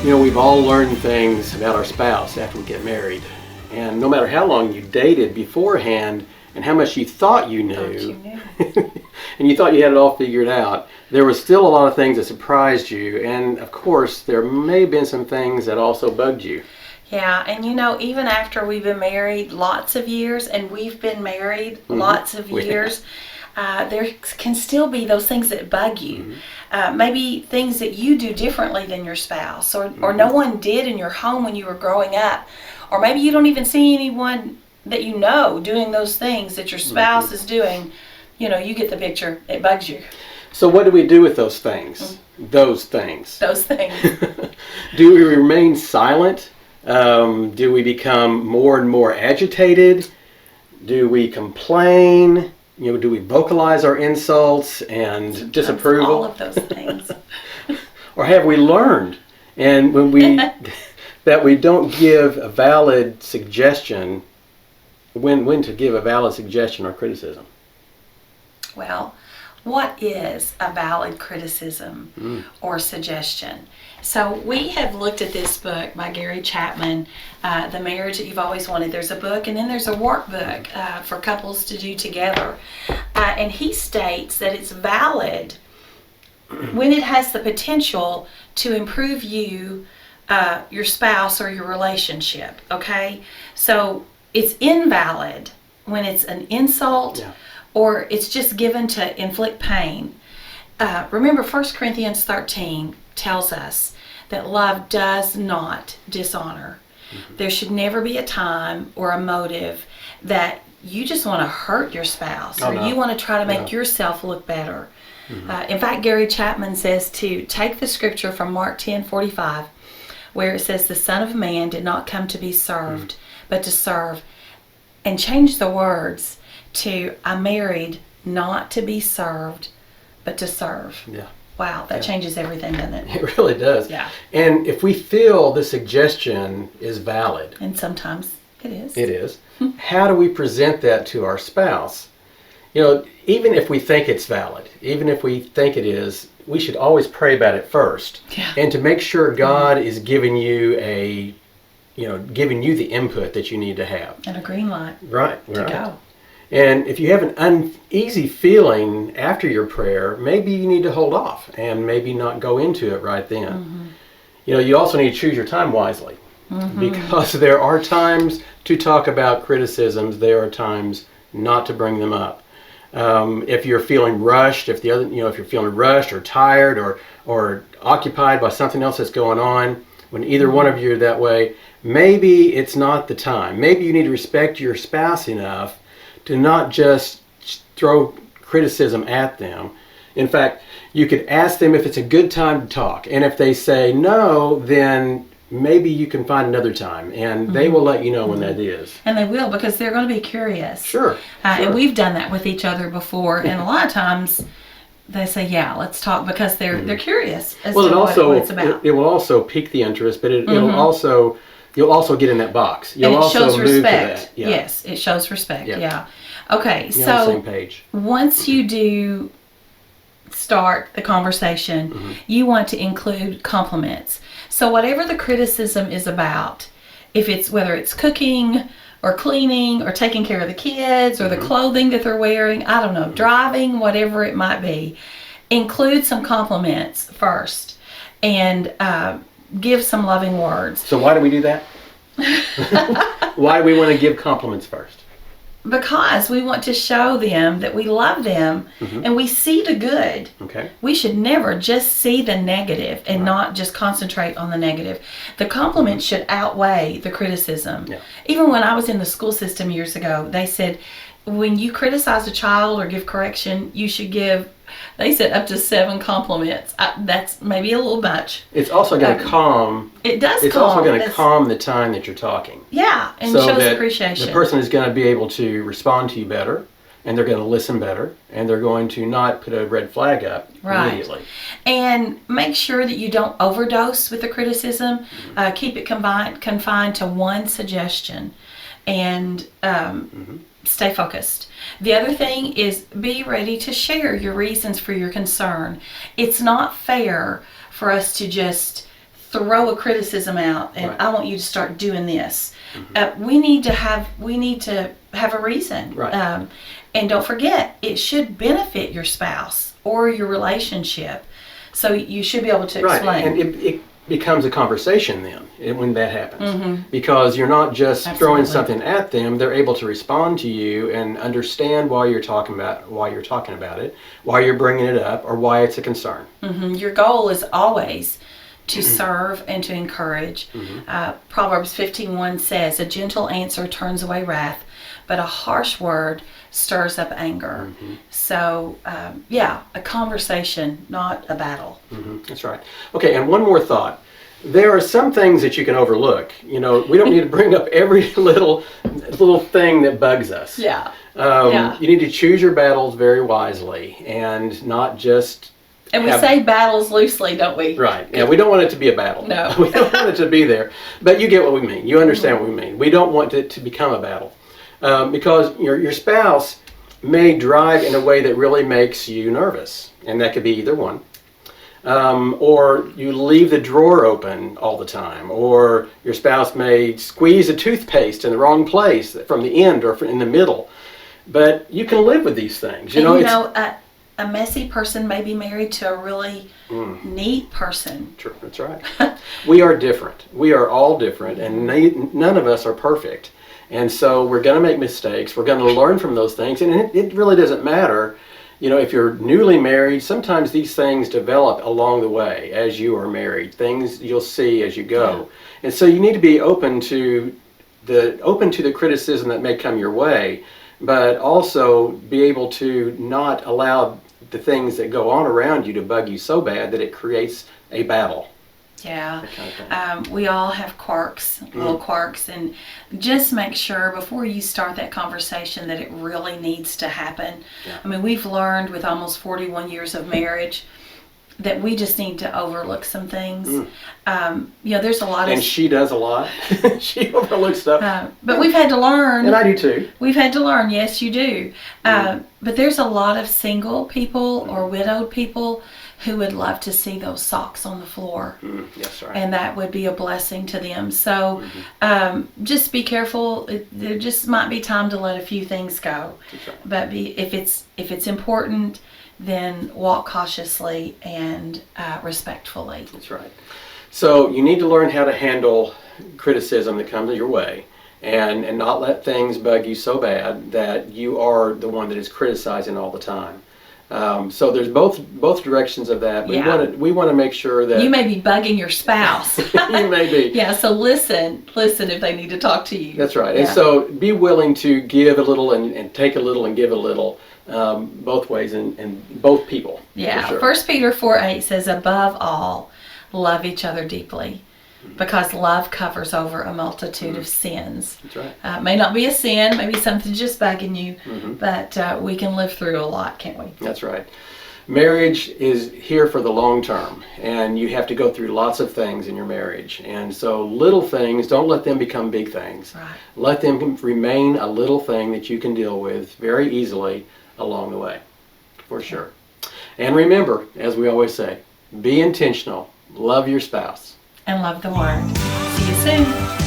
You know, we've all learned things about our spouse after we get married. And no matter how long you dated beforehand and how much you thought you knew, and you thought you had it all figured out, there was still a lot of things that surprised you. And of course, there may have been some things that also bugged you. Yeah, and you know, even after we've been married lots of years, and we've been married lots of years, there can still be those things that bug you. Maybe things that you do differently than your spouse, or no one did in your home when you were growing up. Or maybe you don't even see anyone that you know doing those things that your spouse is doing. You know, you get the picture. It bugs you. So what do we do with those things? Those things. Those things. Do we remain silent? Do we become more and more agitated? Do we complain? You know, do we vocalize our insults and disapproval? All of those things. Or have we learned, and when we that we don't give a valid suggestion, when to give a valid suggestion or criticism? Well, what is a valid criticism or suggestion? So we have looked at this book by Gary Chapman, The Marriage That You've Always Wanted. There's a book, and then there's a workbook for couples to do together. And he states that it's valid when it has the potential to improve you, your spouse, or your relationship, okay? So it's invalid when it's an insult or it's just given to inflict pain. Remember, 1 Corinthians 13 tells us that love does not dishonor. There should never be a time or a motive that you just want to hurt your spouse or you want to try to make yourself look better. In fact, Gary Chapman says to take the scripture from Mark 10:45, where it says, the Son of Man did not come to be served, but to serve, and change the words to, I married not to be served, but to serve. Yeah. Wow, that changes everything, doesn't it? It really does. Yeah. And if we feel the suggestion is valid, and sometimes it is. It is. How do we present that to our spouse? You know, even if we think it's valid, even if we think it is, we should always pray about it first. Yeah. And to make sure God is giving you giving you the input that you need to have. And a green light. Right. To go. And if you have an uneasy feeling after your prayer, maybe you need to hold off and maybe not go into it right then. You know, you also need to choose your time wisely, because there are times to talk about criticisms. There are times not to bring them up. If you're feeling rushed, if you're feeling rushed or tired or occupied by something else that's going on, when either one of you are that way, maybe it's not the time. Maybe you need to respect your spouse enough to not just throw criticism at them. In fact, you could ask them if it's a good time to talk. And if they say no, then maybe you can find another time. And they will let you know when that is. And they will, because they're going to be curious. Sure. And we've done that with each other before. And a lot of times they say, yeah, let's talk, because they're curious as to what it's about. It will also pique the interest, but it'll also... You'll also get in that box. You'll also shows move respect. To that. Yeah. Yes, it shows respect. Yeah. Okay, You're on the same page. Once you do start the conversation, you want to include compliments. So whatever the criticism is about, whether it's cooking or cleaning or taking care of the kids or the clothing that they're wearing, I don't know, driving, whatever it might be, include some compliments first, and give some loving words. So why do we do that? Why do we want to give compliments first? Because we want to show them that we love them and we see the good. Okay. We should never just see the negative and not just concentrate on the negative. The compliments should outweigh the criticism. Yeah. Even when I was in the school system years ago, they said, when you criticize a child or give correction, you should give, they said, up to 7 compliments. That's maybe a little much. It's also going to calm. It does calm. It's also going to calm the time that you're talking. Yeah, and so shows that appreciation. The person is going to be able to respond to you better, and they're going to listen better, and they're going to not put a red flag up immediately. And make sure that you don't overdose with the criticism. Keep it confined to one suggestion, and stay focused. The other thing is, be ready to share your reasons for your concern. It's not fair for us to just throw a criticism out and Right. I want you to start doing this. We need to have a reason. Right. And don't forget, it should benefit your spouse or your relationship. So you should be able to Right, explain. and it becomes a conversation then when that happens, because you're not just throwing Absolutely. something at them. They're able to respond to you and understand why you're talking about it, why you're bringing it up, or why it's a concern. Your goal is always to serve and to encourage. Proverbs 15:1 says, "A gentle answer turns away wrath, but a harsh word stirs up anger." So, a conversation, not a battle. That's right. Okay, and one more thought. There are some things that you can overlook. You know, we don't need to bring up every little thing that bugs us. Yeah. Yeah. You need to choose your battles very wisely and not just. And we have- say battles loosely, don't we? Right. Yeah, we don't want it to be a battle. No. We don't want it to be there. But you get what we mean. You understand what we mean. We don't want it to become a battle. Because your spouse may drive in a way that really makes you nervous. And that could be either one. Or you leave the drawer open all the time. Or your spouse may squeeze a toothpaste in the wrong place from the end or in the middle. But you can live with these things. A messy person may be married to a really neat person. True, that's right. We are different. We are all different, and none of us are perfect. And so we're going to make mistakes. We're going to learn from those things, and it really doesn't matter. You know, if you're newly married, sometimes these things develop along the way as you are married. Things you'll see as you go, and so you need to be open to the criticism that may come your way, but also be able to not allow the things that go on around you to bug you so bad that it creates a battle. Yeah. That kind of thing. We all have quirks, little quirks, and just make sure before you start that conversation that it really needs to happen. Yeah. I mean, we've learned with almost 41 years of marriage that we just need to overlook some things. There's a lot And of... she does a lot. She overlooks stuff. but we've had to learn. And I do too. We've had to learn, yes, you do. But there's a lot of single people or widowed people who would love to see those socks on the floor. Yes, right. And that would be a blessing to them. So just be careful. There just might be time to let a few things go. That's right. But if it's important, then walk cautiously and respectfully. That's right. So you need to learn how to handle criticism that comes your way, and not let things bug you so bad that you are the one that is criticizing all the time. So there's both directions of that. Yeah. We want to make sure that You may be bugging your spouse. you may be. Yeah, so listen if they need to talk to you. That's right. Yeah. And so be willing to give a little and take a little and give a little, both ways, and both people. Yeah, for sure. 1 Peter 4:8 says, "Above all, love each other deeply, because love covers over a multitude of sins." That's right. May not be a sin, maybe something just bugging you, but we can live through a lot, can't we? That's right. Marriage is here for the long term, and you have to go through lots of things in your marriage. And so little things, don't let them become big things. Right. Let them remain a little thing that you can deal with very easily along the way, for sure. And remember, as we always say, be intentional, love your spouse. And love the Word. See you soon.